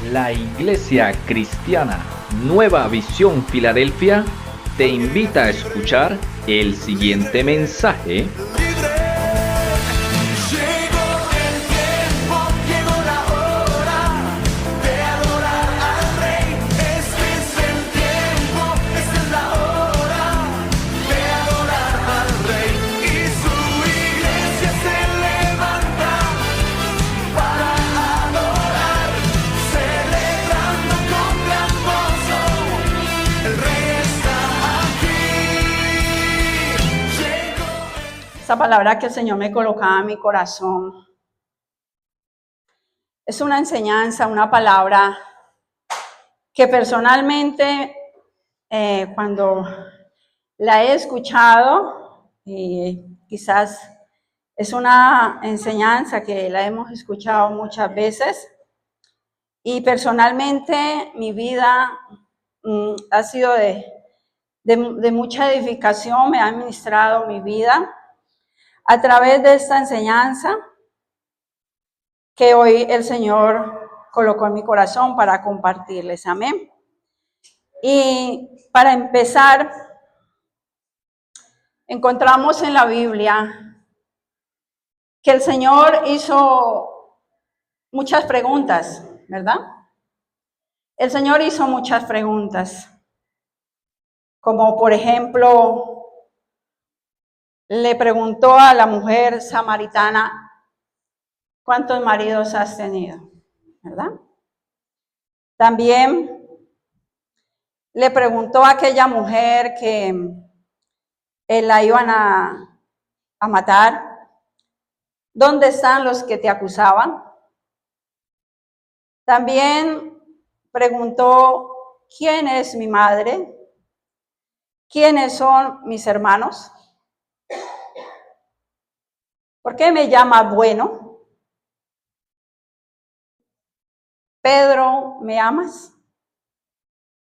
La Iglesia Cristiana Nueva Visión Filadelfia te invita a escuchar el siguiente mensaje. Esta palabra que el Señor me colocaba en mi corazón es una enseñanza, una palabra que personalmente cuando la he escuchado, quizás es una enseñanza que la hemos escuchado muchas veces, y personalmente mi vida ha sido de mucha edificación, me ha ministrado mi vida a través de esta enseñanza que hoy el Señor colocó en mi corazón para compartirles. Amén. Y para empezar, encontramos en la Biblia que el Señor hizo muchas preguntas, ¿verdad? El Señor hizo muchas preguntas, como por ejemplo, le preguntó a la mujer samaritana, ¿cuántos maridos has tenido? ¿Verdad? También le preguntó a aquella mujer que la iban a matar, ¿dónde están los que te acusaban? También preguntó, ¿quién es mi madre? ¿Quiénes son mis hermanos? ¿Por qué me llama bueno? Pedro, ¿me amas?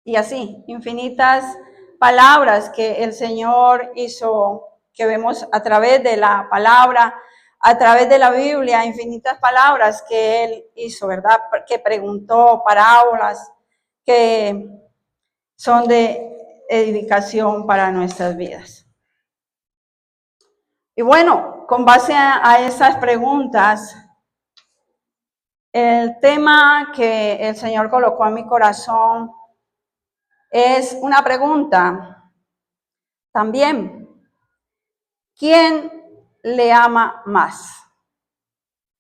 Y así, infinitas palabras que el Señor hizo, que vemos a través de la palabra, a través de la Biblia, infinitas palabras que Él hizo, ¿verdad? Que preguntó, parábolas que son de edificación para nuestras vidas. Y bueno, con base a esas preguntas, el tema que el Señor colocó en mi corazón es una pregunta también. ¿Quién le ama más?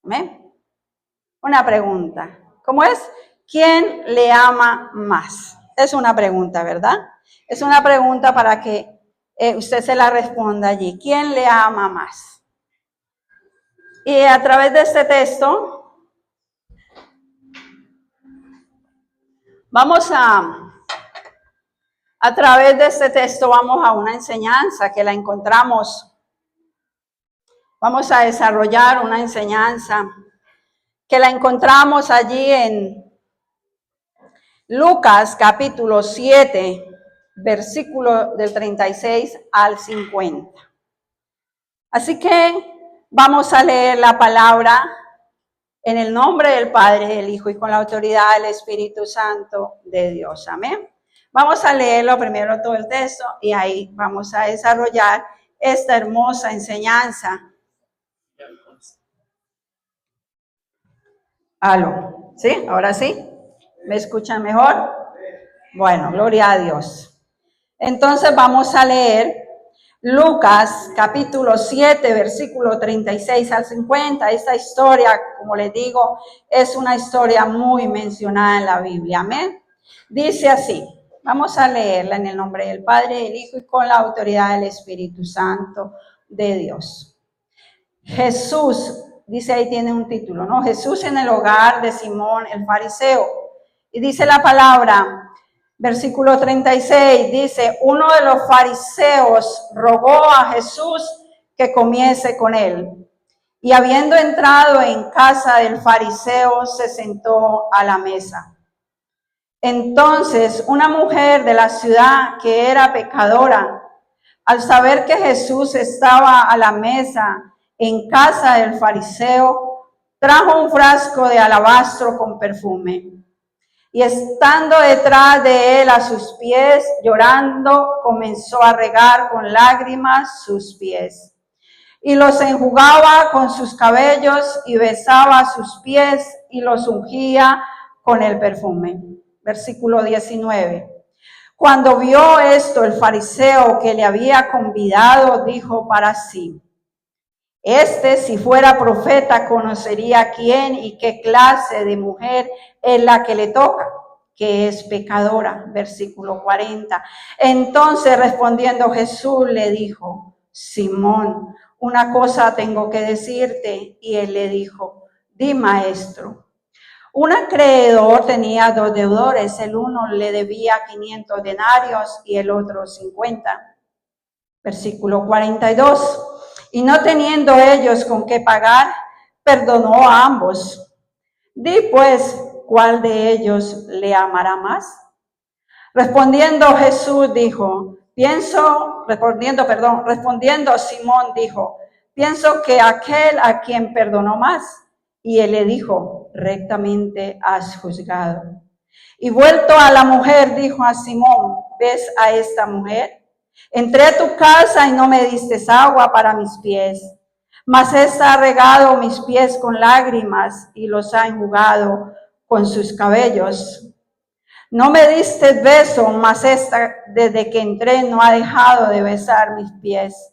¿Amén? Una pregunta. ¿Cómo es? ¿Quién le ama más? Es una pregunta, ¿verdad? Es una pregunta para que usted se la responda allí. ¿Quién le ama más? Y a través de este texto, a través de este texto vamos a una enseñanza que la encontramos. Vamos a desarrollar una enseñanza que la encontramos allí en Lucas capítulo 7, versículo del 36 al 50. Así que vamos a leer la palabra en el nombre del Padre, del Hijo y con la autoridad del Espíritu Santo de Dios. Amén. Vamos a leerlo primero todo el texto y ahí vamos a desarrollar esta hermosa enseñanza. ¿Aló? ¿Sí? ¿Ahora sí? ¿Me escuchan mejor? Bueno, gloria a Dios. Entonces vamos a leer Lucas capítulo 7, versículo 36 al 50. Esta historia, como les digo, es una historia muy mencionada en la Biblia. Amén. Dice así, vamos a leerla en el nombre del Padre, del Hijo y con la autoridad del Espíritu Santo de Dios. Jesús, dice ahí tiene un título, ¿no? Jesús en el hogar de Simón el fariseo. Y dice la palabra, versículo 36, dice, uno de los fariseos rogó a Jesús que comiese con él. Y habiendo entrado en casa del fariseo, se sentó a la mesa. Entonces, una mujer de la ciudad que era pecadora, al saber que Jesús estaba a la mesa en casa del fariseo, trajo un frasco de alabastro con perfume. Y estando detrás de él a sus pies, llorando, comenzó a regar con lágrimas sus pies. Y los enjugaba con sus cabellos y besaba sus pies y los ungía con el perfume. Versículo 19. Cuando vio esto, el fariseo que le había convidado dijo para sí: si fuera profeta, conocería quién y qué clase de mujer es la que le toca, que es pecadora. Versículo 40. Entonces respondiendo Jesús le dijo: Simón, una cosa tengo que decirte. Y él le dijo: Di, maestro. Un acreedor tenía 2 deudores, el uno le debía 500 denarios y el otro 50. Versículo 42. Y no teniendo ellos con qué pagar, perdonó a ambos. Di pues, ¿cuál de ellos le amará más? Respondiendo Simón dijo: pienso que aquel a quien perdonó más. Y él le dijo: rectamente has juzgado. Y vuelto a la mujer, dijo a Simón: ¿ves a esta mujer? Entré a tu casa y no me diste agua para mis pies, mas esta ha regado mis pies con lágrimas y los ha enjugado con sus cabellos. No me diste beso, mas esta desde que entré no ha dejado de besar mis pies.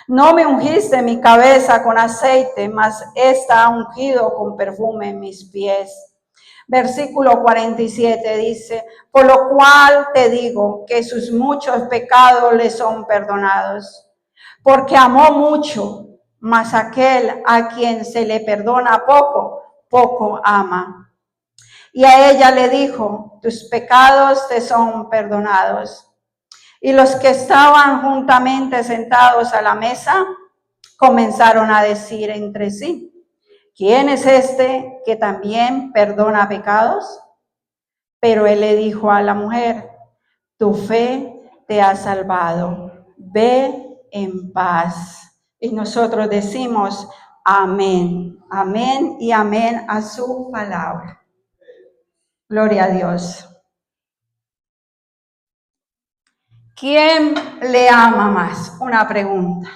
No me ungiste mi cabeza con aceite, mas esta ha ungido con perfume mis pies. Versículo 47 dice: por lo cual te digo que sus muchos pecados le son perdonados, porque amó mucho, mas aquel a quien se le perdona poco, poco ama. Y a ella le dijo: tus pecados te son perdonados. Y los que estaban juntamente sentados a la mesa comenzaron a decir entre sí: ¿quién es este que también perdona pecados? Pero él le dijo a la mujer: tu fe te ha salvado, ve en paz. Y nosotros decimos amén, amén y amén a su palabra. Gloria a Dios. ¿Quién le ama más? Una pregunta.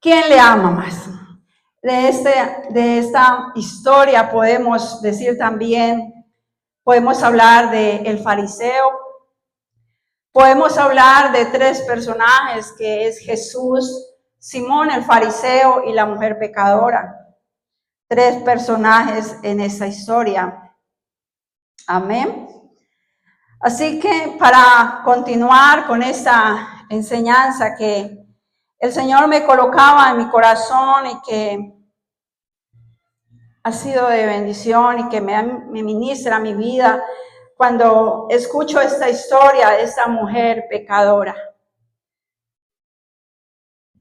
¿Quién le ama más? De esta historia podemos decir también, podemos hablar del fariseo, podemos hablar de 3 personajes, que es Jesús, Simón el fariseo y la mujer pecadora. 3 personajes en esta historia. Amén. Así que para continuar con esta enseñanza que el Señor me colocaba en mi corazón y que ha sido de bendición y que me ministra mi vida cuando escucho esta historia de esta mujer pecadora.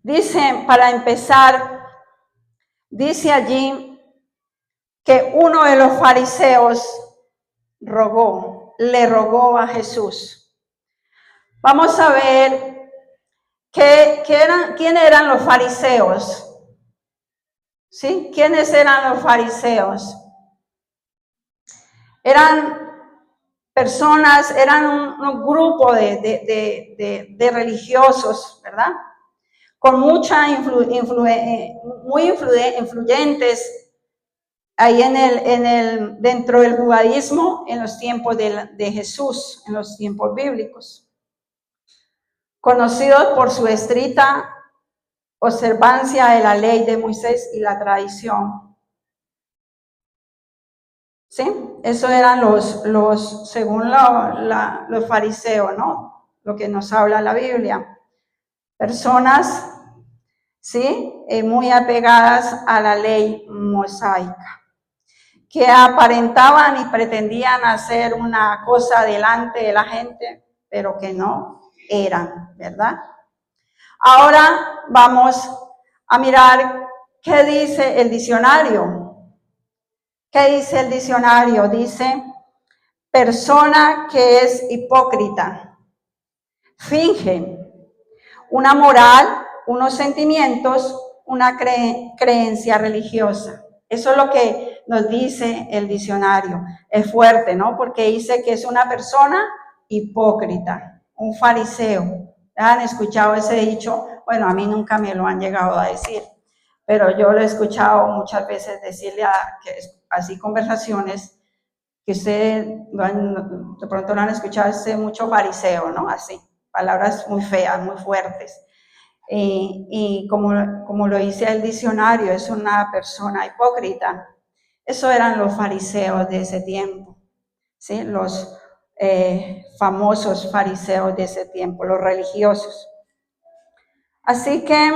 Dice, para empezar, dice allí que uno de los fariseos le rogó a Jesús. Vamos a ver quiénes eran los fariseos. ¿Sí? ¿Quiénes eran los fariseos? Eran personas, eran un grupo de religiosos, ¿verdad? Con mucha muy influyentes ahí dentro del judaísmo en los tiempos de Jesús, en los tiempos bíblicos. Conocidos por su estricta observancia de la ley de Moisés y la tradición. ¿Sí? Eso eran según los fariseos, ¿no? Lo que nos habla la Biblia. Personas, ¿sí? Muy apegadas a la ley mosaica, que aparentaban y pretendían hacer una cosa delante de la gente, pero que no eran, ¿verdad? Ahora vamos a mirar qué dice el diccionario. ¿Qué dice el diccionario? Dice: persona que es hipócrita, finge una moral, unos sentimientos, una creencia religiosa. Eso es lo que nos dice el diccionario. Es fuerte, ¿no? Porque dice que es una persona hipócrita, un fariseo. ¿Han escuchado ese dicho? Bueno, a mí nunca me lo han llegado a decir, pero yo lo he escuchado muchas veces decirle así conversaciones que ustedes de pronto lo han escuchado, es mucho fariseo, ¿no? Así, palabras muy feas, muy fuertes. Y como lo dice el diccionario, es una persona hipócrita. Eso eran los fariseos de ese tiempo, ¿sí? Los famosos fariseos de ese tiempo, los religiosos. Así que,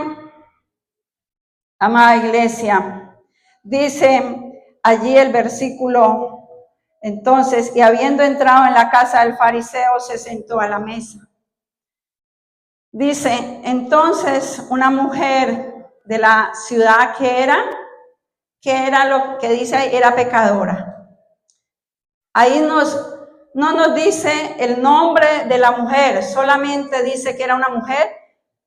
amada iglesia, dice allí el versículo, entonces, y habiendo entrado en la casa del fariseo, se sentó a la mesa. Dice, entonces, una mujer de la ciudad que era lo que dice ahí, era pecadora. Ahí no nos dice el nombre de la mujer, solamente dice que era una mujer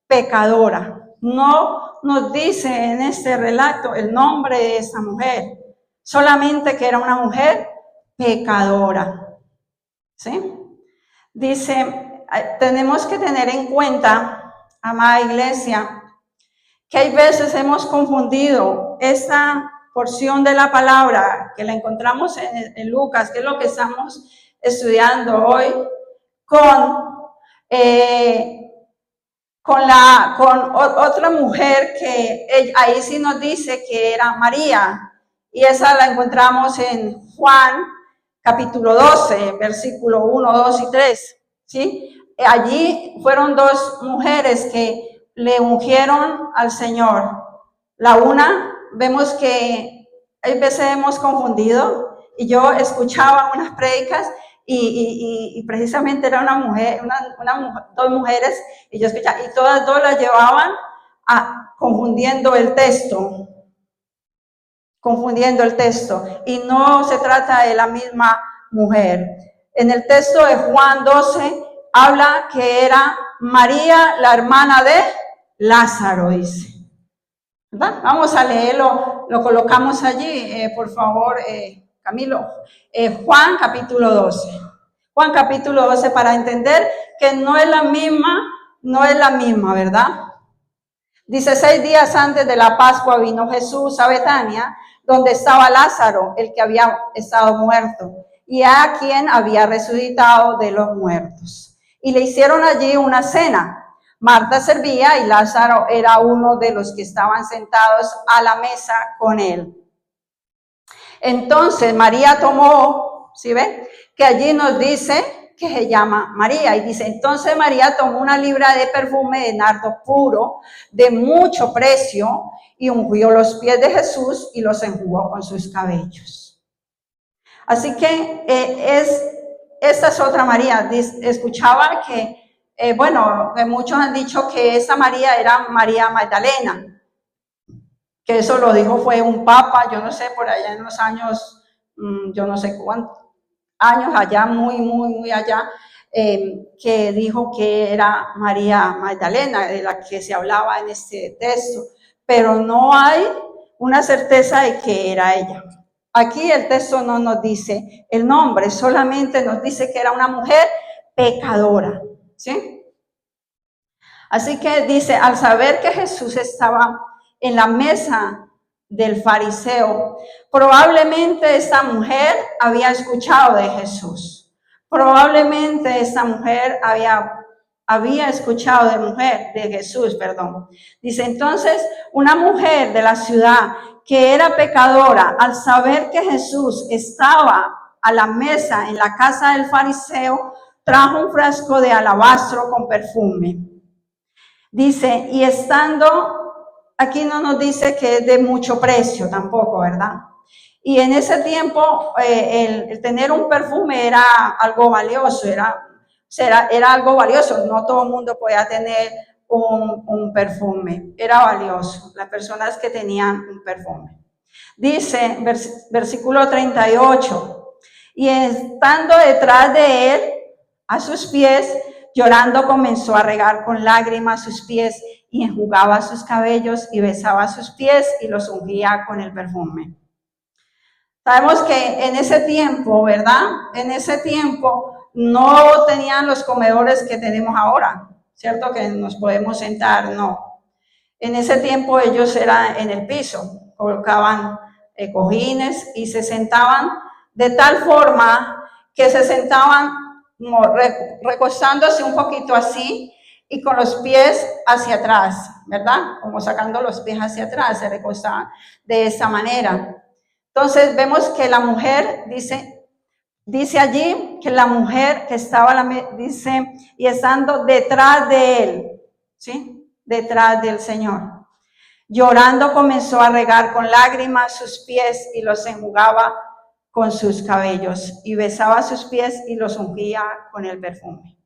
pecadora. No nos dice en este relato el nombre de esa mujer, solamente que era una mujer pecadora. ¿Sí? Dice, tenemos que tener en cuenta, amada iglesia, que hay veces hemos confundido esta porción de la palabra que la encontramos en Lucas, que es lo que estamos estudiando hoy, con otra mujer que ahí sí nos dice que era María, y esa la encontramos en Juan capítulo 12, versículo 1, 2 y 3, ¿sí? Allí fueron dos mujeres que le ungieron al Señor. La una, vemos que a veces hemos confundido, y yo escuchaba unas prédicas y precisamente era una mujer, dos mujeres, y yo escuchaba, y todas dos las llevaban confundiendo el texto, y no se trata de la misma mujer. En el texto de Juan 12 habla que era María, la hermana de Lázaro, dice. ¿Verdad? Vamos a leerlo, lo colocamos allí, por favor, Camilo. Juan capítulo 12. Juan capítulo 12, para entender que no es la misma, ¿verdad? Dice, 6 días antes de la Pascua vino Jesús a Betania, donde estaba Lázaro, el que había estado muerto, y a quien había resucitado de los muertos. Y le hicieron allí una cena. Marta servía y Lázaro era uno de los que estaban sentados a la mesa con él. Entonces María tomó, ¿sí ven? Que allí nos dice que se llama María, y dice, entonces María tomó una libra de perfume de nardo puro, de mucho precio, y ungió los pies de Jesús y los enjugó con sus cabellos. Así que esta es otra María. Escuchaba que, muchos han dicho que esa María era María Magdalena, que eso lo dijo fue un papa, yo no sé, por allá en los años, yo no sé cuántos años allá, muy allá, que dijo que era María Magdalena, de la que se hablaba en este texto, pero no hay una certeza de que era ella. Aquí el texto no nos dice el nombre, solamente nos dice que era una mujer pecadora, ¿sí? Así que dice, al saber que Jesús estaba en la mesa del fariseo, probablemente esta mujer había escuchado de Jesús. Probablemente esta mujer había escuchado de Jesús. Dice, entonces, una mujer de la ciudad que era pecadora, al saber que Jesús estaba a la mesa en la casa del fariseo, trajo un frasco de alabastro con perfume. Dice, y estando, aquí no nos dice que es de mucho precio tampoco, ¿verdad? Y en ese tiempo el tener un perfume era algo valioso, era algo valioso. No todo el mundo podía tener un perfume, era valioso, las personas que tenían un perfume. Dice, versículo 38, y estando detrás de él, a sus pies, llorando comenzó a regar con lágrimas sus pies y enjugaba sus cabellos y besaba sus pies y los ungía con el perfume. Sabemos que en ese tiempo, ¿verdad? En ese tiempo no tenían los comedores que tenemos ahora, ¿cierto? Que nos podemos sentar, no. En ese tiempo ellos eran en el piso, colocaban cojines y se sentaban de tal forma que se sentaban como recostándose un poquito así y con los pies hacia atrás, ¿verdad? Como sacando los pies hacia atrás, se recostaban de esa manera. Entonces vemos que la mujer dice allí que la mujer que estaba, dice, y estando detrás de él, ¿sí? Detrás del Señor. Llorando comenzó a regar con lágrimas sus pies y los enjugaba con sus cabellos y besaba sus pies y los ungía con el perfume.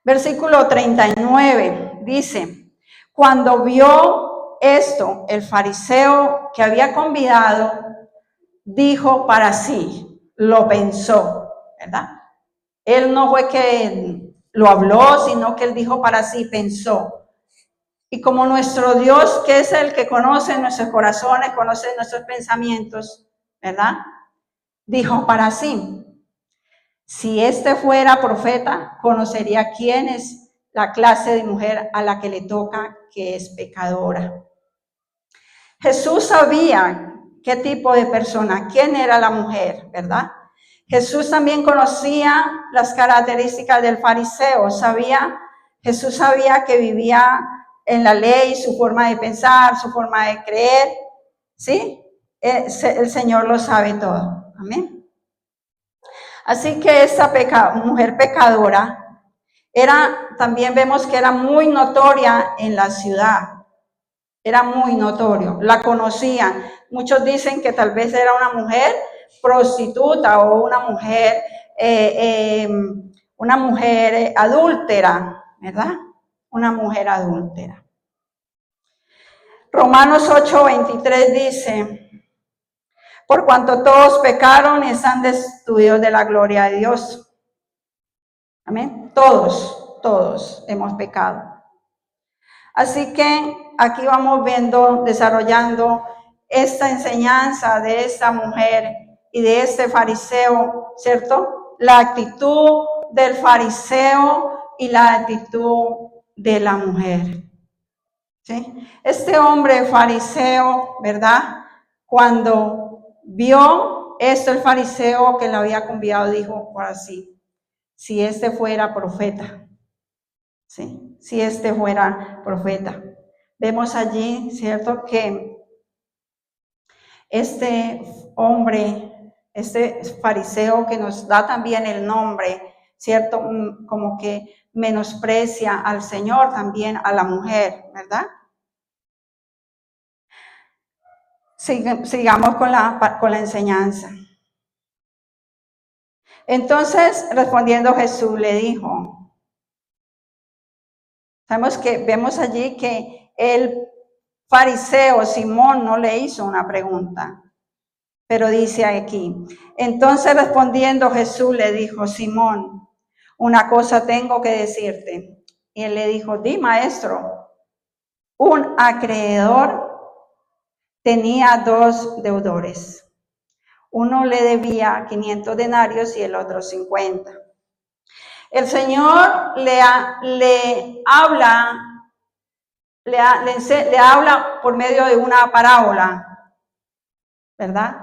Versículo 39 dice, cuando vio esto, el fariseo que había convidado dijo para sí, lo pensó, ¿verdad? Él no fue que lo habló, sino que él dijo para sí, pensó. Y como nuestro Dios, que es el que conoce nuestros corazones, conoce nuestros pensamientos, ¿verdad? Dijo para sí, si este fuera profeta, conocería quién es la clase de mujer a la que le toca, que es pecadora. Jesús sabía qué tipo de persona, quién era la mujer, ¿verdad? Jesús también conocía las características del fariseo, Jesús sabía que vivía en la ley, su forma de pensar, su forma de creer, ¿sí? El Señor lo sabe todo, amén. Así que esa mujer pecadora también vemos que era muy notoria en la ciudad. Era muy notorio, la conocían. Muchos dicen que tal vez era una mujer prostituta o una mujer adúltera, ¿verdad? Una mujer adúltera. Romanos 8:23 dice, por cuanto todos pecaron y están destituidos de la gloria de Dios. Amén. Todos hemos pecado. Así que aquí vamos viendo, desarrollando esta enseñanza de esta mujer y de este fariseo, ¿cierto? La actitud del fariseo y la actitud de la mujer. ¿Sí? Este hombre fariseo, ¿verdad? Cuando vio esto, el fariseo que le había convidado dijo por así, si este fuera profeta, ¿sí? Si este fuera profeta. Vemos allí, ¿cierto? Que este hombre, este fariseo que nos da también el nombre, ¿cierto? Como que menosprecia al Señor, también a la mujer, ¿verdad? Sigamos con la enseñanza. Entonces, respondiendo Jesús le dijo, vemos allí que el fariseo Simón no le hizo una pregunta, pero dice aquí, entonces respondiendo Jesús le dijo, Simón, una cosa tengo que decirte. Y él le dijo, di maestro, un acreedor tenía 2 deudores. Uno le debía 500 denarios y el otro 50. El Señor le habla por medio de una parábola, ¿verdad?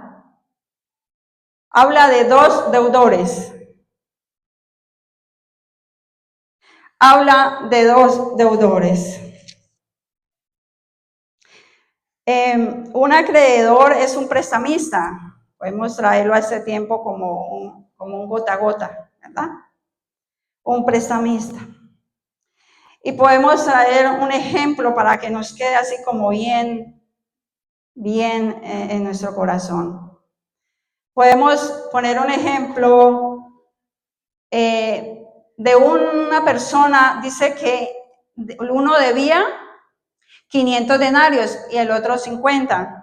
Habla de 2 deudores. Habla de 2 deudores. Un acreedor es un prestamista. Podemos traerlo a este tiempo como un gota a gota, ¿verdad? Un prestamista. Y podemos traer un ejemplo para que nos quede así como bien en nuestro corazón. Podemos poner un ejemplo de una persona, dice que uno debía 500 denarios y el otro 50.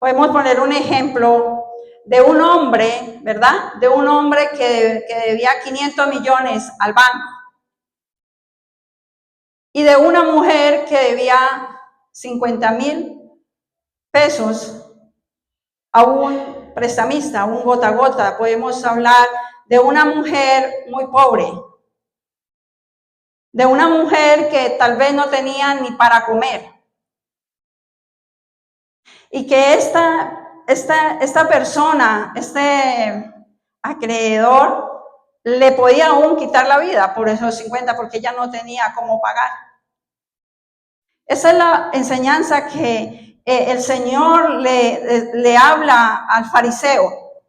Podemos poner un ejemplo de un hombre, ¿verdad? De un hombre que debía 500 millones al banco. Y de una mujer que debía 50,000 pesos a un prestamista, a un gota a gota. Podemos hablar de una mujer muy pobre, de una mujer que tal vez no tenía ni para comer. Y que esta persona, este acreedor, le podía aún quitar la vida por esos 50, porque ella no tenía cómo pagar. Esa es la enseñanza que el Señor le habla al fariseo.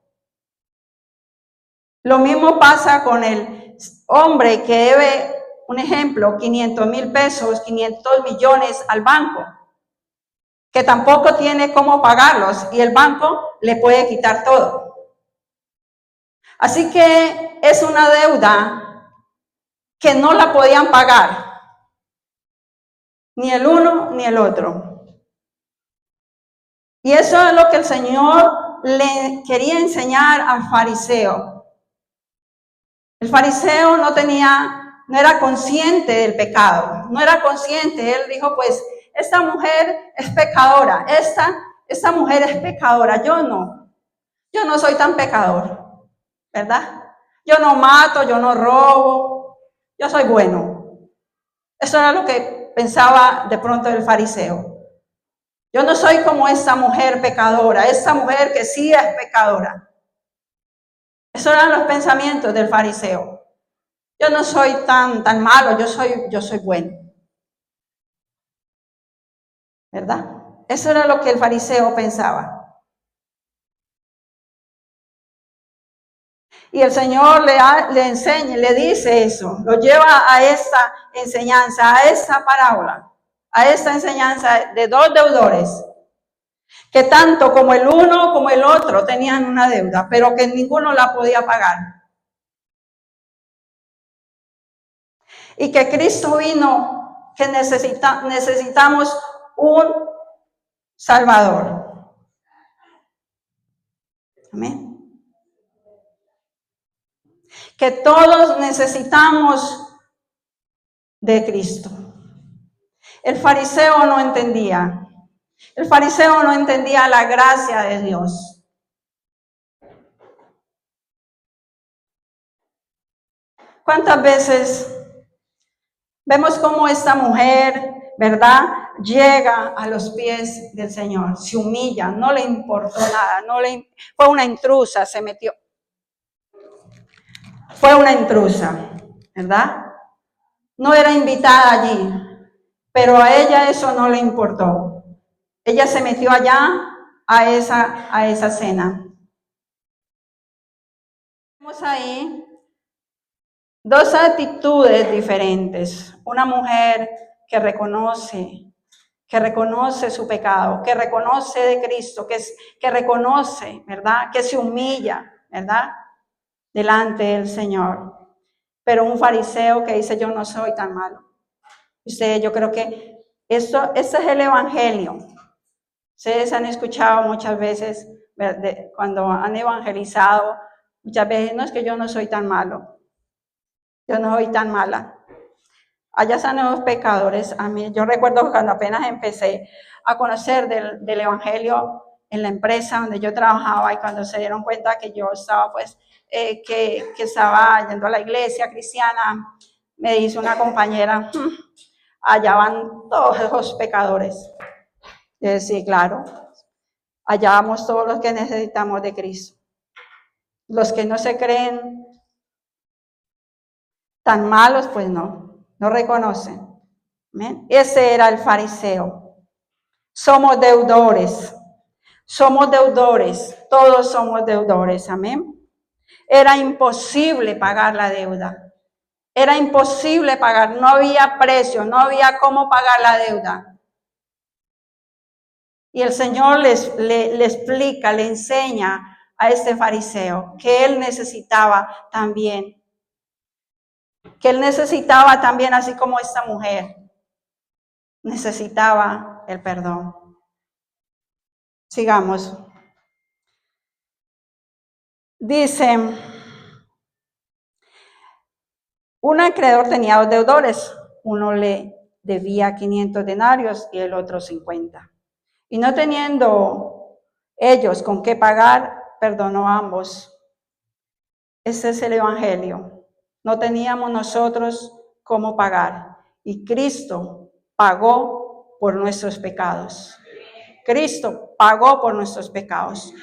Lo mismo pasa con el hombre que debe, un ejemplo, 500,000 pesos, 500 millones al banco, que tampoco tiene cómo pagarlos y el banco le puede quitar todo. Así que es una deuda que no la podían pagar, ni el uno ni el otro. Y eso es lo que el Señor le quería enseñar al fariseo. El fariseo no era consciente del pecado, no era consciente. Él dijo, pues, esta mujer es pecadora, esta mujer es pecadora, yo no soy tan pecador, ¿verdad? Yo no mato, yo no robo, yo soy bueno. Eso era lo que pensaba de pronto el fariseo. Yo no soy como esa mujer pecadora, esa mujer que sí es pecadora. Esos eran los pensamientos del fariseo. Yo no soy tan malo, yo soy bueno. ¿Verdad? Eso era lo que el fariseo pensaba. Y el Señor le enseña, le dice eso, lo lleva a esta enseñanza, a esta parábola, a esta enseñanza de dos deudores, que tanto como el uno como el otro tenían una deuda, pero que ninguno la podía pagar. Y que Cristo vino, que necesitamos un Salvador. Amén. Que todos necesitamos de Cristo. El fariseo no entendía. El fariseo no entendía la gracia de Dios. ¿Cuántas veces vemos cómo esta mujer, verdad, llega a los pies del Señor, se humilla, no le importó nada, fue una intrusa, se metió. Fue una intrusa, ¿verdad? No era invitada allí, pero a ella eso no le importó. Ella se metió allá a esa cena. Vemos ahí dos actitudes diferentes. Una mujer que reconoce su pecado, que reconoce de Cristo, que reconoce, ¿verdad? Que se humilla, ¿verdad? Delante del Señor. Pero un fariseo que dice, yo no soy tan malo. Yo creo que ese es el evangelio. Ustedes han escuchado muchas veces, cuando han evangelizado, muchas veces, no es que yo no soy tan malo, yo no soy tan mala. Allá están los pecadores. A mí, yo recuerdo cuando apenas empecé a conocer del evangelio en la empresa donde yo trabajaba, y cuando se dieron cuenta que yo estaba, pues, que estaba yendo a la iglesia cristiana, me dice una compañera, allá van todos esos pecadores. Yo decía, sí, claro, allá vamos todos los que necesitamos de Cristo. Los que no se creen tan malos, pues no reconocen. ¿Amén? Ese era el fariseo. Somos deudores, todos somos deudores, amén. Era imposible pagar la deuda, era imposible pagar, no había precio, no había cómo pagar la deuda. Y el Señor le explica, le enseña a este fariseo que él necesitaba también, así como esta mujer, necesitaba el perdón. Sigamos. Dice, un acreedor tenía dos deudores, uno le debía 500 denarios y el otro 50. Y no teniendo ellos con qué pagar, perdonó a ambos. Ese es el Evangelio. No teníamos nosotros cómo pagar. Y Cristo pagó por nuestros pecados. Cristo pagó por nuestros pecados.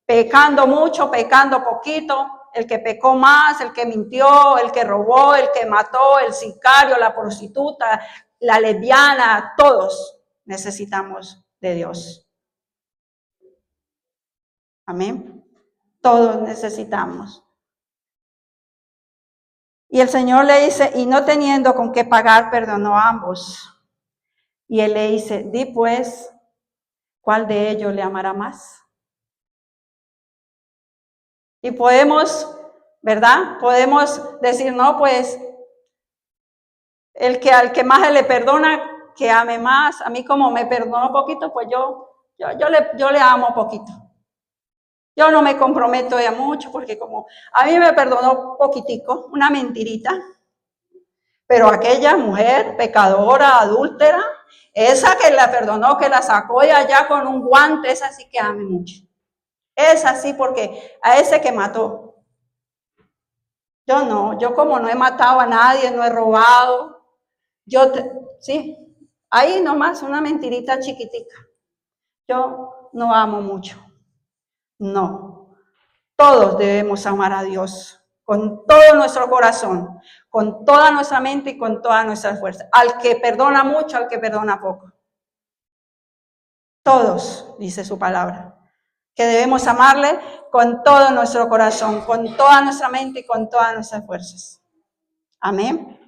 Pecando mucho, pecando poquito, el que pecó más, el que mintió, el que robó, el que mató, el sicario, la prostituta, la lesbiana, todos necesitamos de Dios. Amén. Todos necesitamos. Y el Señor le dice, y no teniendo con qué pagar, perdonó a ambos. Y él le dice, di pues, ¿cuál de ellos le amará más? Y podemos, ¿verdad? Podemos decir, no, pues, el que al que más le perdona, que ame más. A mí como me perdonó poquito, pues yo le amo poquito. Yo no me comprometo ya mucho, porque como a mí me perdonó poquitico, una mentirita. Pero aquella mujer pecadora, adúltera, esa que la perdonó, que la sacó de allá con un guante, esa sí que ame mucho. Es así porque a ese que mató. Yo no, yo como no he matado a nadie, no he robado. Sí, ahí nomás una mentirita chiquitica. Yo no amo mucho. No. Todos debemos amar a Dios con todo nuestro corazón, con toda nuestra mente y con toda nuestra fuerza. Al que perdona mucho, al que perdona poco. Todos, dice su palabra, que debemos amarle con todo nuestro corazón, con toda nuestra mente y con todas nuestras fuerzas. Amén.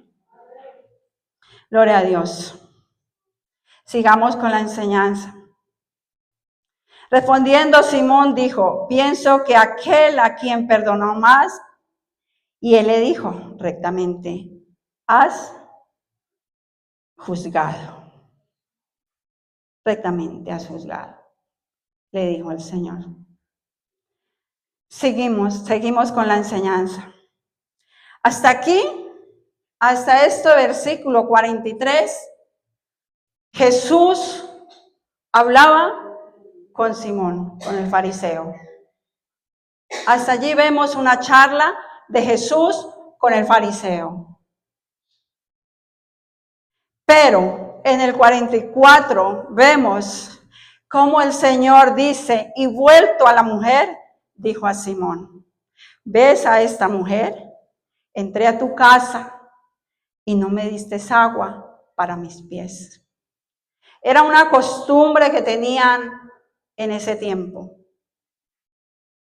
Gloria a Dios. Sigamos con la enseñanza. Respondiendo, Simón dijo, pienso que aquel a quien perdonó más, y él le dijo rectamente, has juzgado. Rectamente has juzgado, le dijo el Señor. Seguimos con la enseñanza. Hasta aquí, hasta este versículo 43, Jesús hablaba con Simón, con el fariseo. Hasta allí vemos una charla de Jesús con el fariseo. Pero en el 44 vemos cómo el Señor dice, y vuelto a la mujer, dijo a Simón, ¿ves a esta mujer? Entré a tu casa y no me diste agua para mis pies. Era una costumbre que tenían en ese tiempo.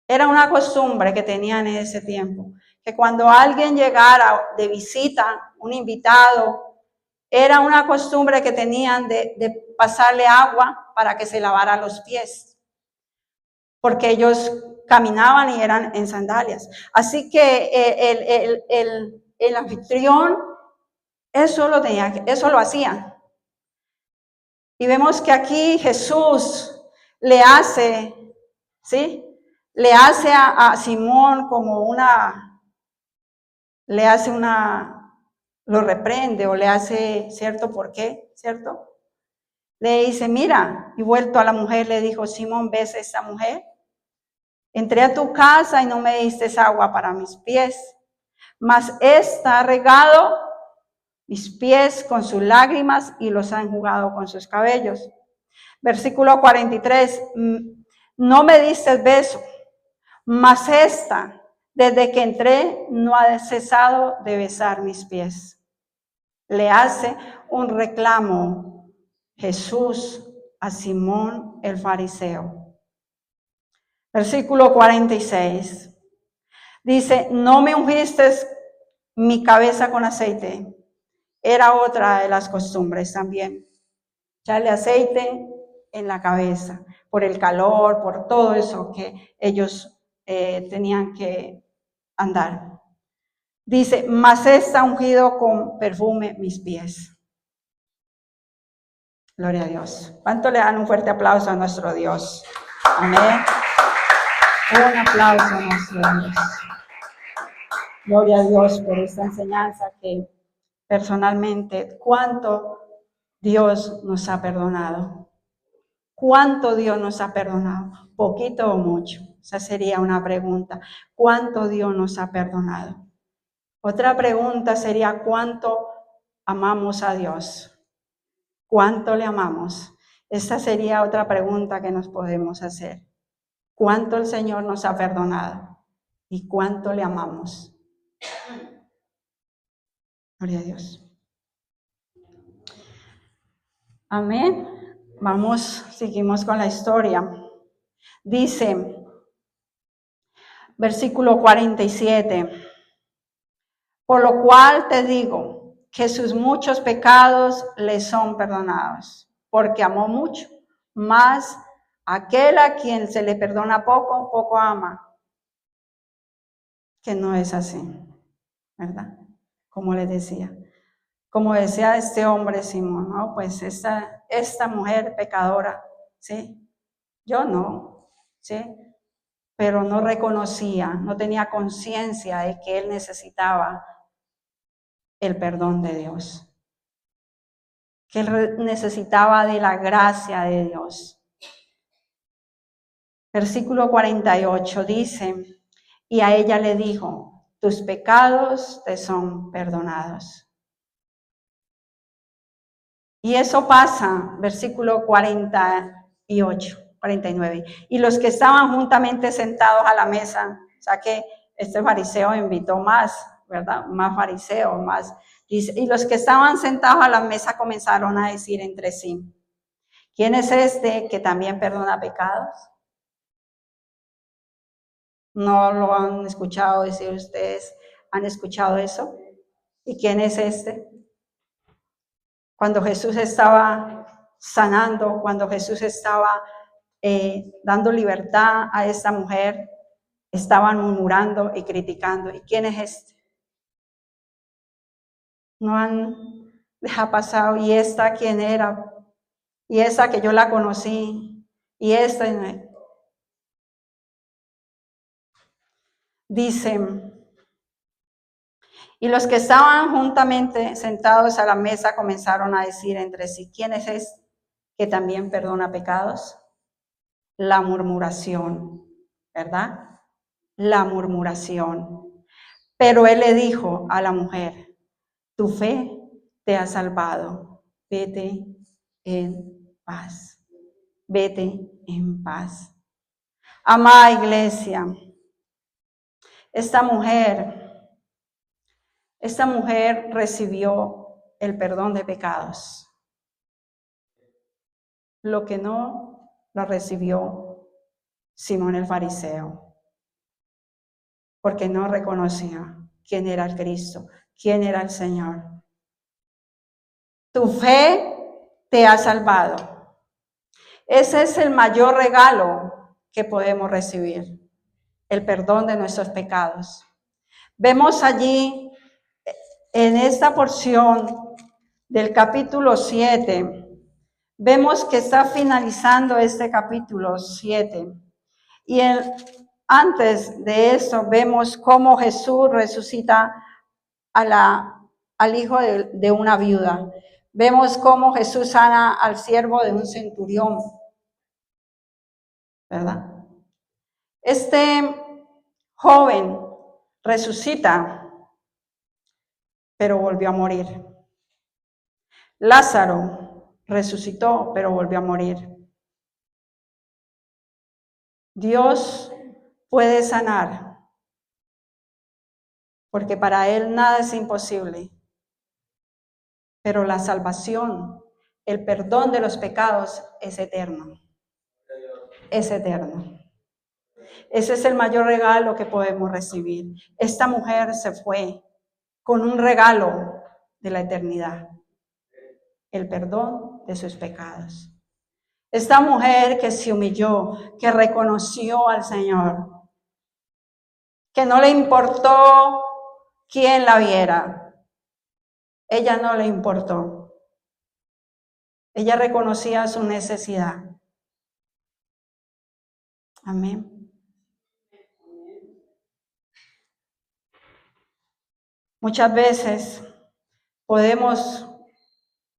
Era una costumbre que tenían en ese tiempo, que cuando alguien llegara de visita, un invitado, era una costumbre que tenían de pasarle agua para que se lavara los pies, porque ellos caminaban y eran en sandalias. Así que el anfitrión, eso lo hacía. Y vemos que aquí Jesús le hace, ¿sí? Le hace a Simón como lo reprende o le hace cierto por qué, ¿cierto? Le dice, mira, y vuelto a la mujer le dijo, Simón, ¿ves a esta mujer? Entré a tu casa y no me diste agua para mis pies, mas esta ha regado mis pies con sus lágrimas y los ha enjugado con sus cabellos. Versículo 43, no me diste beso, mas esta, desde que entré, no ha cesado de besar mis pies. Le hace un reclamo Jesús a Simón el fariseo. Versículo 46. Dice, no me ungiste mi cabeza con aceite. Era otra de las costumbres también. Echarle aceite en la cabeza, por el calor, por todo eso que ellos tenían que andar. Dice, mas está ungido con perfume mis pies. Gloria a Dios. ¿Cuánto le dan un fuerte aplauso a nuestro Dios? Amén. Un aplauso a nuestro Dios. Gloria a Dios por esta enseñanza que personalmente, cuánto Dios nos ha perdonado. ¿Cuánto Dios nos ha perdonado? ¿Poquito o mucho? Esa sería una pregunta. ¿Cuánto Dios nos ha perdonado? Otra pregunta sería, ¿cuánto amamos a Dios? ¿Cuánto le amamos? Esa sería otra pregunta que nos podemos hacer. ¿Cuánto el Señor nos ha perdonado? ¿Y cuánto le amamos? Gloria a Dios. Amén. Seguimos con la historia. Dice, versículo 47, por lo cual te digo que sus muchos pecados le son perdonados, porque amó mucho, mas aquel a quien se le perdona poco, poco ama. Que no es así, ¿verdad? Como le decía. Como decía este hombre Simón, ¿no? Pues esta mujer pecadora, ¿sí? Yo no, ¿sí? Pero no reconocía, no tenía conciencia de que él necesitaba el perdón de Dios, que él necesitaba de la gracia de Dios. Versículo 48 dice, y a ella le dijo, tus pecados te son perdonados. Y eso pasa, versículo 48, 49. Y los que estaban juntamente sentados a la mesa, o sea que este fariseo invitó más, ¿verdad? Más fariseos, más. Y los que estaban sentados a la mesa comenzaron a decir entre sí, ¿quién es este que también perdona pecados? ¿No lo han escuchado decir ustedes? ¿Han escuchado eso? ¿Y quién es este? Cuando Jesús estaba sanando, cuando Jesús estaba dando libertad a esta mujer, estaban murmurando y criticando. ¿Y quién es este? No han dejado pasado. ¿Y esta quién era? Y esa que yo la conocí. Y esta. Dice, y los que estaban juntamente sentados a la mesa comenzaron a decir entre sí, ¿quién es este que también perdona pecados? La murmuración, ¿verdad? La murmuración. Pero él le dijo a la mujer, tu fe te ha salvado, vete en paz, vete en paz. Amada iglesia, esta mujer recibió el perdón de pecados. Lo que no lo recibió Simón el fariseo, porque no reconocía quién era el Cristo, quién era el Señor. Tu fe te ha salvado. Ese es el mayor regalo que podemos recibir, el perdón de nuestros pecados. Vemos allí, en esta porción del capítulo 7, vemos que está finalizando este capítulo 7. Y antes de eso vemos cómo Jesús resucita al hijo de una viuda. Vemos cómo Jesús sana al siervo de un centurión, ¿verdad? Este joven resucita, pero volvió a morir. Lázaro resucitó, pero volvió a morir. Dios puede sanar, porque para Él nada es imposible. Pero la salvación, el perdón de los pecados es eterno. Es eterno. Ese es el mayor regalo que podemos recibir. Esta mujer se fue con un regalo de la eternidad, el perdón de sus pecados. Esta mujer que se humilló, que reconoció al Señor, que no le importó quién la viera, ella no le importó. Ella reconocía su necesidad. Amén. Muchas veces podemos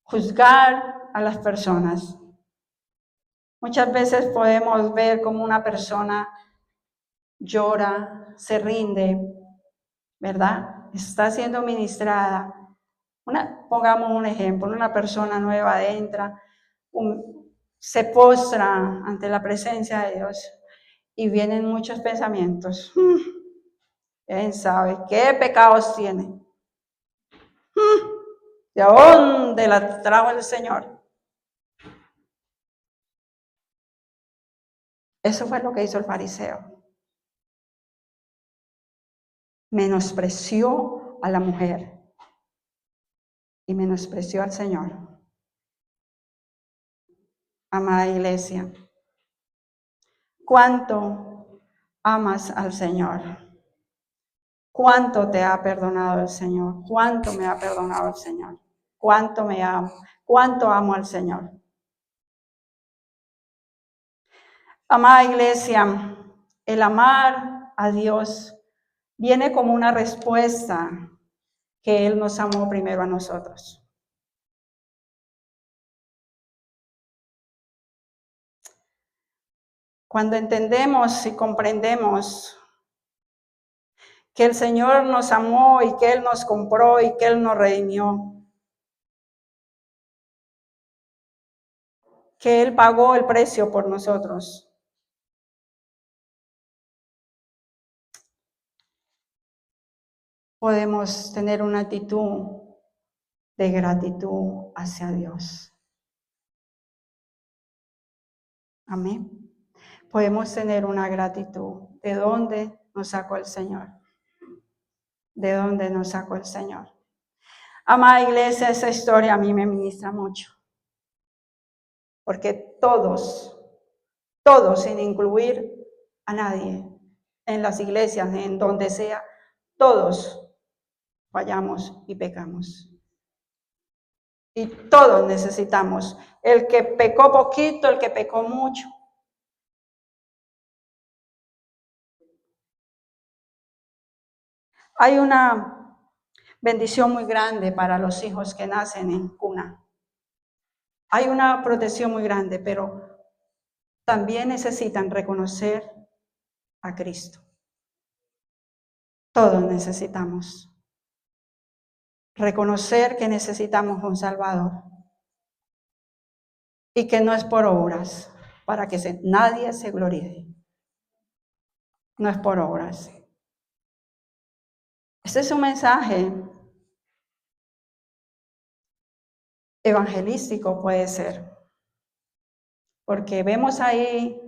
juzgar a las personas. Muchas veces podemos ver como una persona llora, se rinde, ¿verdad? Está siendo ministrada. Pongamos un ejemplo, una persona nueva entra, se postra ante la presencia de Dios y vienen muchos pensamientos. ¿Quién sabe qué pecados tiene? ¿De dónde la trajo el Señor? Eso fue lo que hizo el fariseo. Menospreció a la mujer y menospreció al Señor. Amada iglesia, ¿cuánto amas al Señor? ¿Cuánto te ha perdonado el Señor? ¿Cuánto me ha perdonado el Señor? ¿Cuánto me amo? ¿Cuánto amo al Señor? Amada iglesia, el amar a Dios viene como una respuesta que Él nos amó primero a nosotros. Cuando entendemos y comprendemos que el Señor nos amó y que Él nos compró y que Él nos redimió, que Él pagó el precio por nosotros, podemos tener una actitud de gratitud hacia Dios. Amén. Podemos tener una gratitud. ¿De dónde nos sacó el Señor? ¿De dónde nos sacó el Señor? Amada iglesia, esa historia a mí me ministra mucho. Porque todos, sin incluir a nadie, en las iglesias, en donde sea, todos fallamos y pecamos. Y todos necesitamos, el que pecó poquito, el que pecó mucho. Hay una bendición muy grande para los hijos que nacen en cuna. Hay una protección muy grande, pero también necesitan reconocer a Cristo. Todos necesitamos reconocer que necesitamos un Salvador y que no es por obras, para que nadie se gloríe. No es por obras. Este es un mensaje evangelístico, puede ser, porque vemos ahí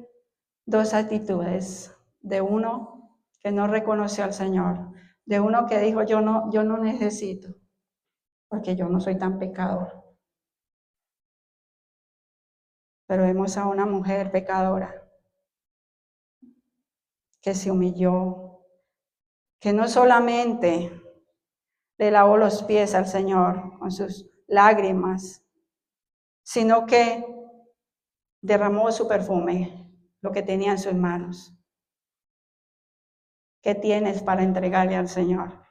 dos actitudes, de uno que no reconoció al Señor, de uno que dijo yo no necesito, porque yo no soy tan pecador. Pero vemos a una mujer pecadora que se humilló, que no solamente le lavó los pies al Señor con sus lágrimas, sino que derramó su perfume, lo que tenía en sus manos. ¿Qué tienes para entregarle al Señor?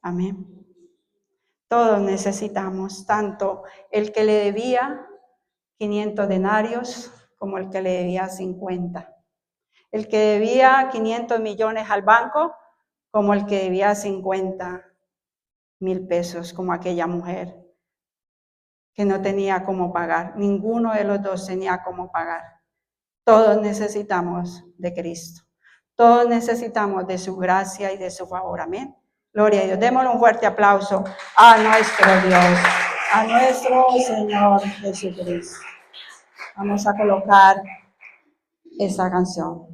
Amén. Todos necesitamos, tanto el que le debía 500 denarios como el que le debía 50. El que debía 500 millones al banco como el que debía 50,000 pesos, como aquella mujer que no tenía cómo pagar. Ninguno de los dos tenía cómo pagar. Todos necesitamos de Cristo. Todos necesitamos de su gracia y de su favor. Amén. Gloria a Dios. Démosle un fuerte aplauso a nuestro Dios, a nuestro Señor Jesucristo. Vamos a colocar esa canción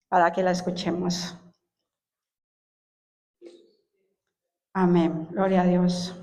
para que la escuchemos. Amén. Gloria a Dios.